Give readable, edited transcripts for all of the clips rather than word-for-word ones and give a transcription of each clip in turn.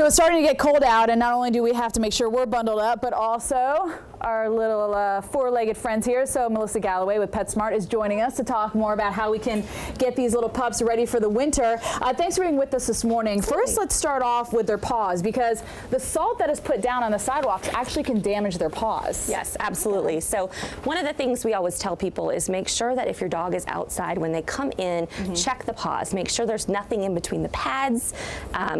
So it's starting to get cold out, and not only do we have to make sure we're bundled up, but also our little four-legged friends here. So Melissa Galloway with PetSmart is joining us to talk more about how we can get these little pups ready for the winter. Thanks for being with us this morning. First, let's start off with their paws, because the salt that is put down on the sidewalks actually can damage their paws. Yes, absolutely. So one of the things we always tell people is make sure that if your dog is outside, when they come in, check the paws. Make sure there's nothing in between the pads.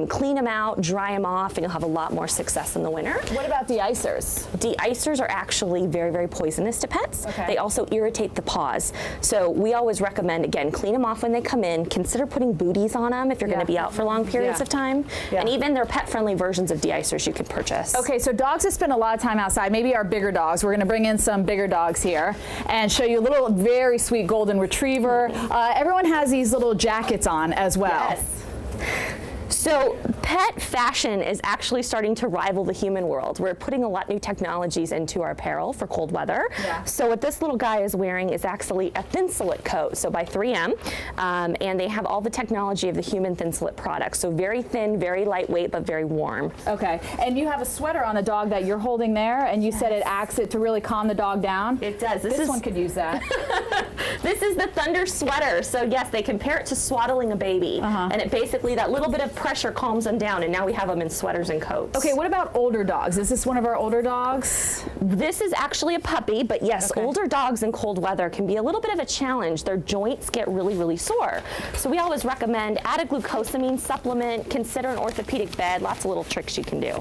Clean them out, dry them off, and you'll have a lot more success in the winter. What about de-icers? De-icers are actually very, very poisonous to pets. Okay. They also irritate the paws. So we always recommend, again, clean them off when they come in. Consider putting booties on them if you're going to be out for long periods of time. And even there are pet-friendly versions of de-icers you can purchase. Okay, so dogs that spend a lot of time outside, maybe our bigger dogs. We're going to bring in some bigger dogs here and show you a little very sweet golden retriever. Everyone has these little jackets on as well. Yes. So pet fashion is actually starting to rival the human world. We're putting a lot new technologies into our apparel for cold weather. So what this little guy is wearing is actually a Thinsulate coat, so by 3M, and they have all the technology of the human Thinsulate products. So very thin, very lightweight, but very warm. Okay, and you have a sweater on the dog that you're holding there, and you said it acts it to really calm the dog down. It does. This one could use that. This is the Thunder sweater. So yes, they compare it to swaddling a baby, and it basically, that little bit of pressure calms them down, and now we have them in sweaters and coats. Okay, what about older dogs? Is this one of our older dogs? This is actually a puppy, but yes, older dogs in cold weather can be a little bit of a challenge. Their joints get really, really sore. So we always recommend add a glucosamine supplement, consider an orthopedic bed, lots of little tricks you can do.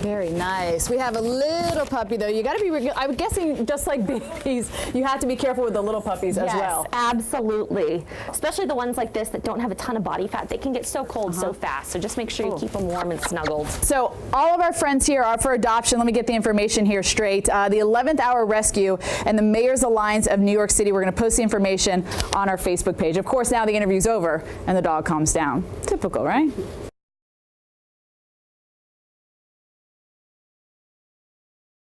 Very nice. We have a little puppy though. You got to be, I'm guessing just like babies, you have to be careful with the little puppies as well. Yes, absolutely. Especially the ones like this that don't have a ton of body fat. They can get so cold so fast. So just make sure you keep them warm and snuggled. So all of our friends here are for adoption. Let me get the information here straight. The 11th Hour Rescue and the Mayor's Alliance of New York City. We're going to post the information on our Facebook page. Of course, now the interview's over and the dog calms down. Typical, right?